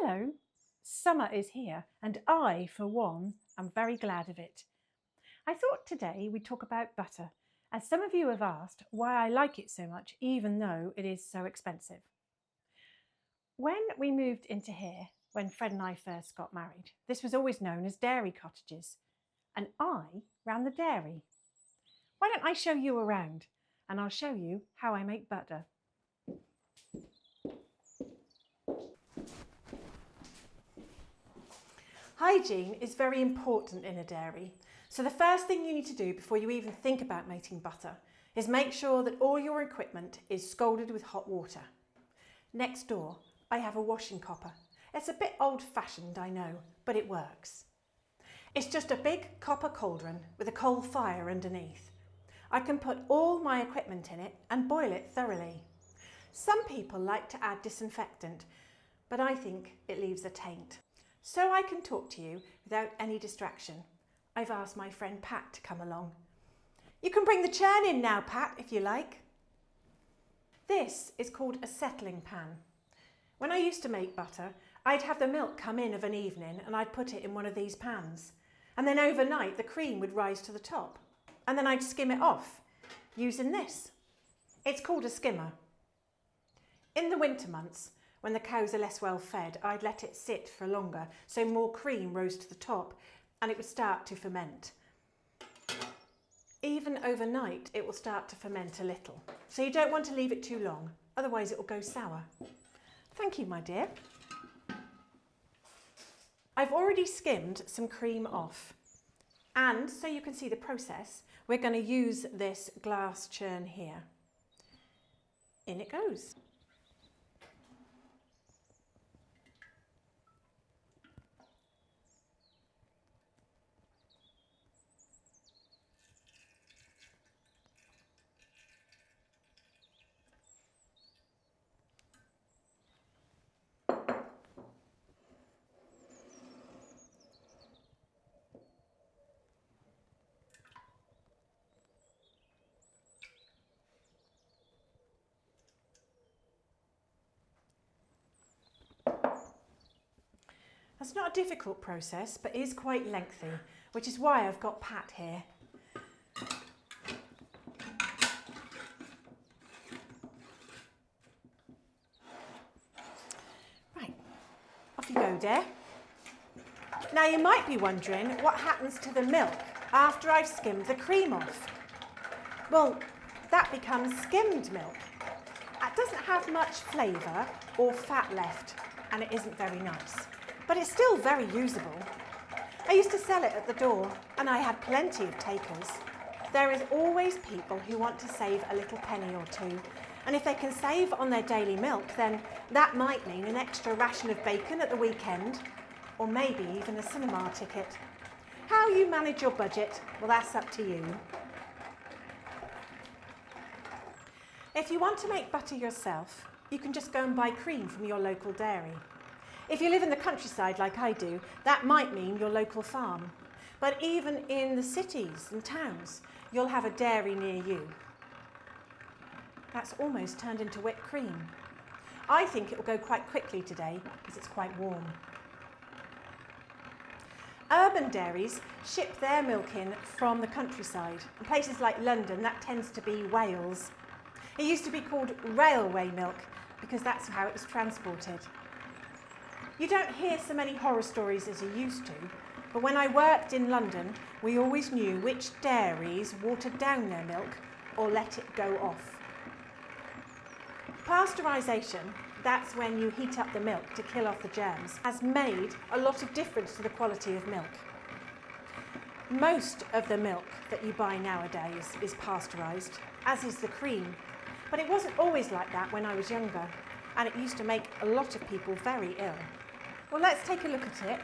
Hello, summer is here and I, for one, am very glad of it. I thought today we'd talk about butter, as some of you have asked why I like it so much even though it is so expensive. When we moved into here, when Fred and I first got married, this was always known as dairy cottages, and I ran the dairy. Why don't I show you around and I'll show you how I make butter. Hygiene is very important in a dairy, so the first thing you need to do before you even think about making butter is make sure that all your equipment is scalded with hot water. Next door, I have a washing copper. It's a bit old-fashioned, I know, but it works. It's just a big copper cauldron with a coal fire underneath. I can put all my equipment in it and boil it thoroughly. Some people like to add disinfectant, but I think it leaves a taint. So I can talk to you without any distraction, I've asked my friend Pat to come along. You can bring the churn in now, Pat, if you like. This is called a settling pan. When I used to make butter, I'd have the milk come in of an evening and I'd put it in one of these pans. And then overnight the cream would rise to the top. And then I'd skim it off using this. It's called a skimmer. In the winter months, when the cows are less well fed, I'd let it sit for longer so more cream rose to the top and it would start to ferment. Even overnight it will start to ferment a little, so you don't want to leave it too long, otherwise it will go sour. Thank you, my dear. I've already skimmed some cream off, and so you can see the process, we're going to use this glass churn here. In it goes. That's not a difficult process, but is quite lengthy, which is why I've got Pat here. Right, off you go, dear. Now you might be wondering what happens to the milk after I've skimmed the cream off. Well, that becomes skimmed milk. It doesn't have much flavour or fat left, and it isn't very nice. But it's still very usable. I used to sell it at the door and I had plenty of takers. There is always people who want to save a little penny or two, and if they can save on their daily milk, then that might mean an extra ration of bacon at the weekend, or maybe even a cinema ticket. How you manage your budget, well, that's up to you. If you want to make butter yourself, you can just go and buy cream from your local dairy. If you live in the countryside like I do, that might mean your local farm. But even in the cities and towns, you'll have a dairy near you. That's almost turned into whipped cream. I think it will go quite quickly today because it's quite warm. Urban dairies ship their milk in from the countryside. In places like London, that tends to be Wales. It used to be called railway milk because that's how it was transported. You don't hear so many horror stories as you used to, but when I worked in London, we always knew which dairies watered down their milk or let it go off. Pasteurisation, that's when you heat up the milk to kill off the germs, has made a lot of difference to the quality of milk. Most of the milk that you buy nowadays is pasteurised, as is the cream, but it wasn't always like that when I was younger, and it used to make a lot of people very ill. Well, let's take a look at it.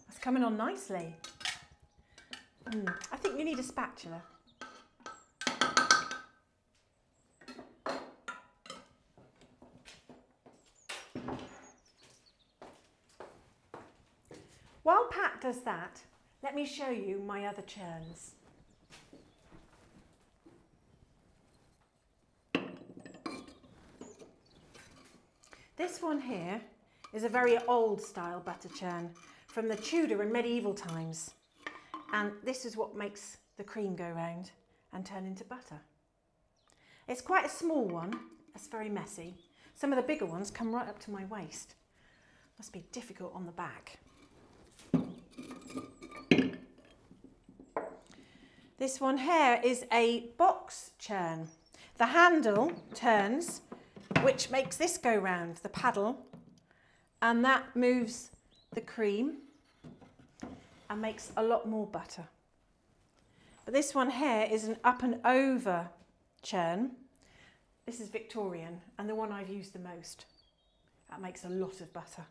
That's coming on nicely. I think you need a spatula. While Pat does that, let me show you my other churns. This one here is a very old style butter churn from the Tudor and medieval times. And this is what makes the cream go round and turn into butter. It's quite a small one, it's very messy. Some of the bigger ones come right up to my waist. Must be difficult on the back. This one here is a box churn. The handle turns, which makes this go round, the paddle, and that moves the cream and makes a lot more butter. But this one here is an up and over churn. This is Victorian and the one I've used the most. That makes a lot of butter.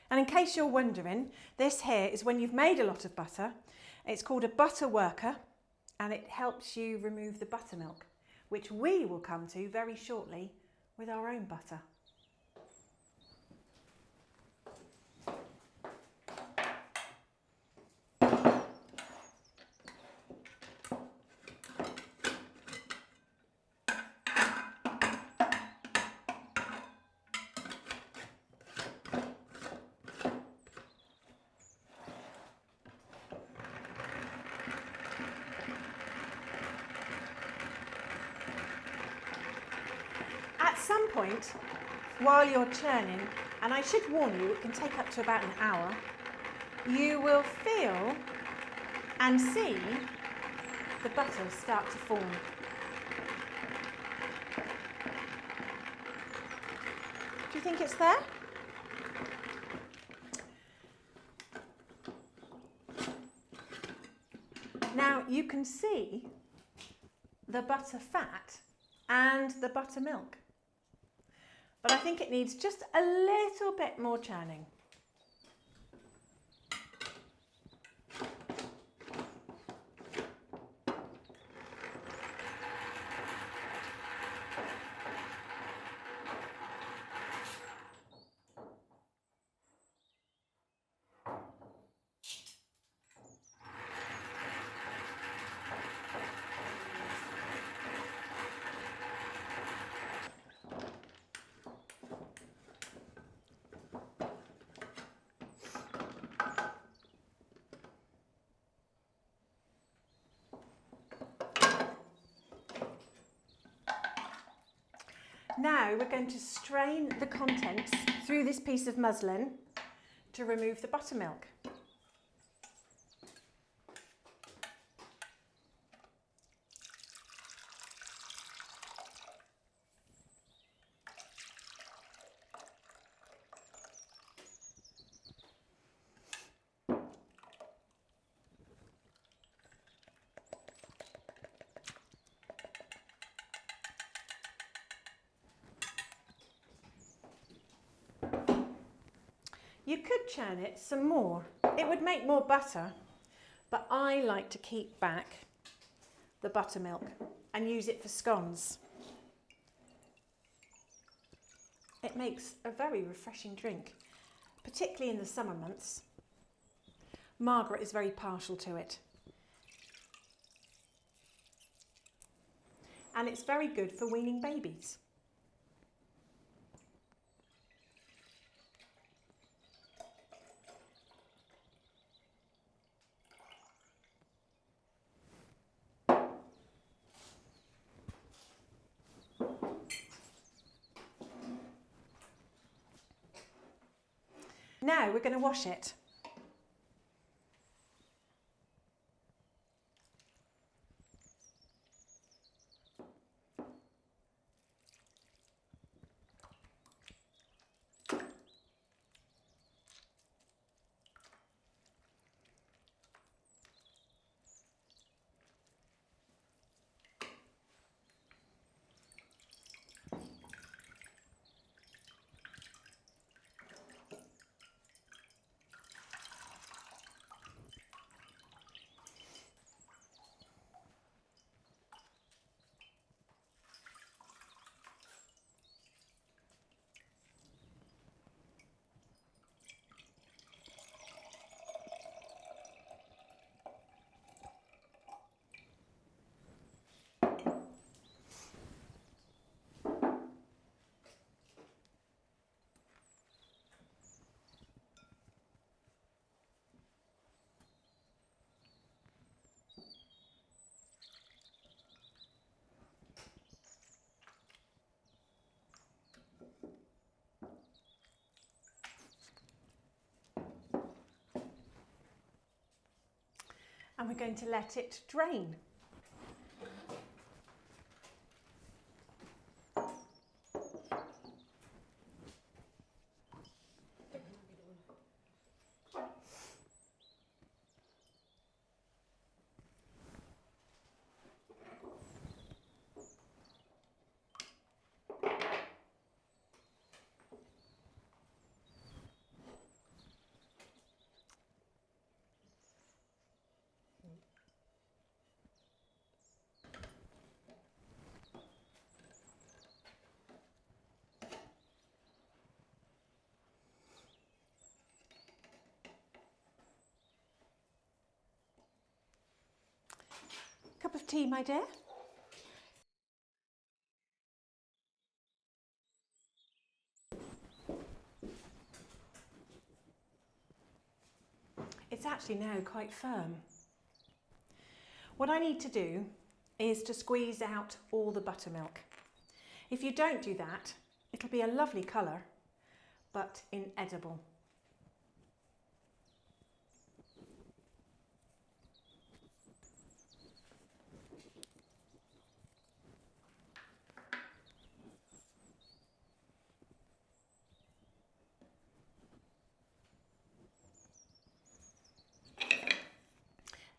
And in case you're wondering, this here is when you've made a lot of butter. It's called a butter worker and it helps you remove the buttermilk, which we will come to very shortly with our own butter. At some point, while you're churning, and I should warn you, it can take up to about an hour, you will feel and see the butter start to form. Do you think it's there? Now you can see the butter fat and the buttermilk. But I think it needs just a little bit more churning. Now we're going to strain the contents through this piece of muslin to remove the buttermilk. You could churn it some more. It would make more butter, but I like to keep back the buttermilk and use it for scones. It makes a very refreshing drink, particularly in the summer months. Margaret is very partial to it. And it's very good for weaning babies. Now we're going to wash it. and we're going to let it drain. Cup of tea, my dear? It's actually now quite firm. What I need to do is to squeeze out all the buttermilk. If you don't do that, it'll be a lovely colour, but inedible.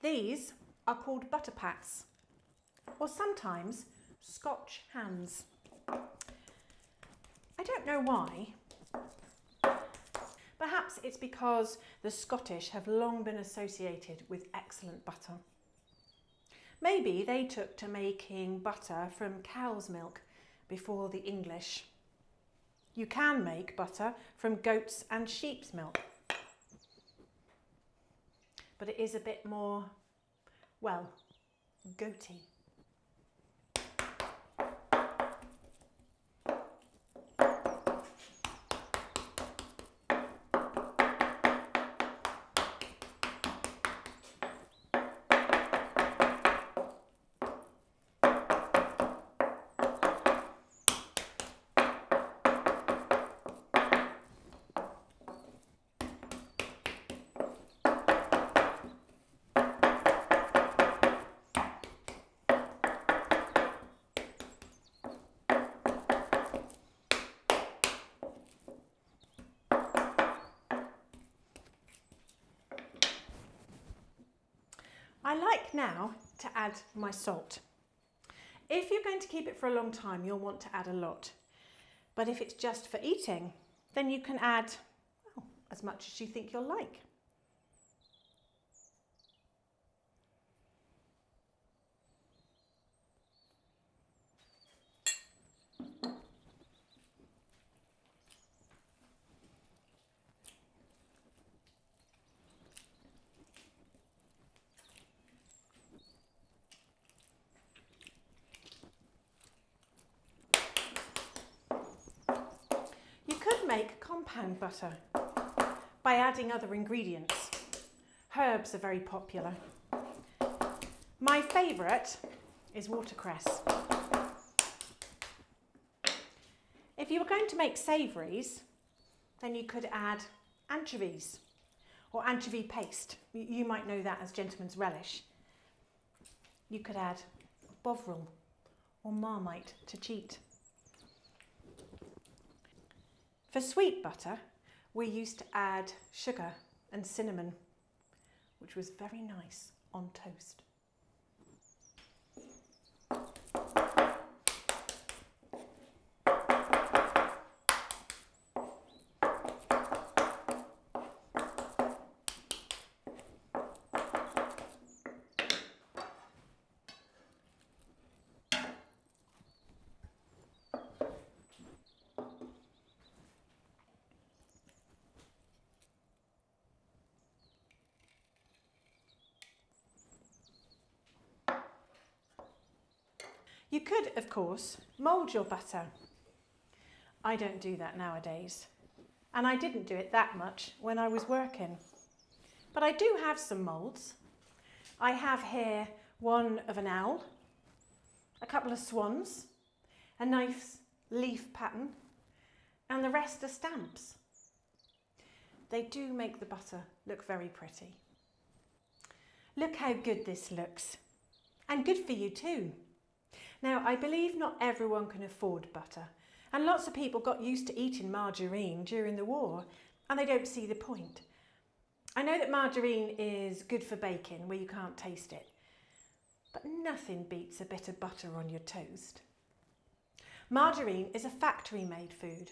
These are called butter pats, or sometimes Scotch hands. I don't know why. Perhaps it's because the Scottish have long been associated with excellent butter. Maybe they took to making butter from cow's milk before the English. You can make butter from goat's and sheep's milk, but it is a bit more, well, goaty. I like now to add my salt. If you're going to keep it for a long time, you'll want to add a lot. But if it's just for eating, then you can add as much as you think you'll like. Make compound butter by adding other ingredients. Herbs are very popular. My favourite is watercress. If you were going to make savouries, then you could add anchovies or anchovy paste. You might know that as gentleman's relish. You could add bovril or marmite to cheat. For sweet butter, we used to add sugar and cinnamon, which was very nice on toast. You could, of course, mould your butter. I don't do that nowadays, and I didn't do it that much when I was working. But I do have some moulds. I have here one of an owl, a couple of swans, a nice leaf pattern, and the rest are stamps. They do make the butter look very pretty. Look how good this looks. And good for you too. Now, I believe not everyone can afford butter, and lots of people got used to eating margarine during the war, and they don't see the point. I know that margarine is good for baking where you can't taste it, but nothing beats a bit of butter on your toast. Margarine is a factory-made food.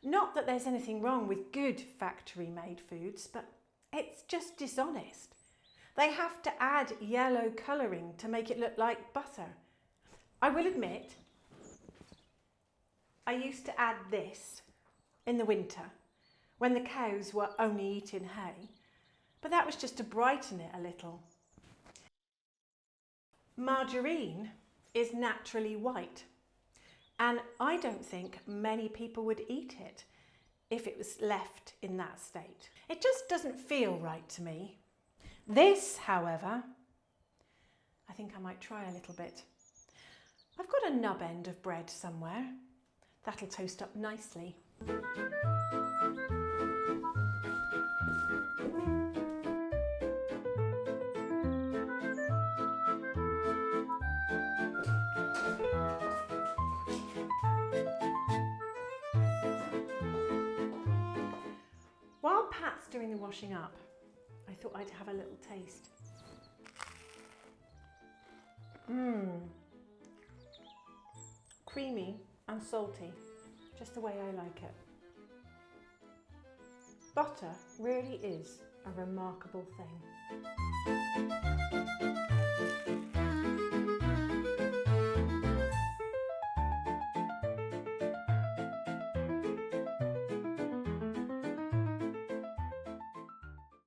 Not that there's anything wrong with good factory-made foods, but it's just dishonest. They have to add yellow colouring to make it look like butter. I will admit, I used to add this in the winter when the cows were only eating hay, but that was just to brighten it a little. Margarine is naturally white, and I don't think many people would eat it if it was left in that state. It just doesn't feel right to me. This, however, I think I might try a little bit. I've got a nub end of bread somewhere. That'll toast up nicely. While Pat's doing the washing up, I thought I'd have a little taste. Creamy and salty, just the way I like it. Butter really is a remarkable thing.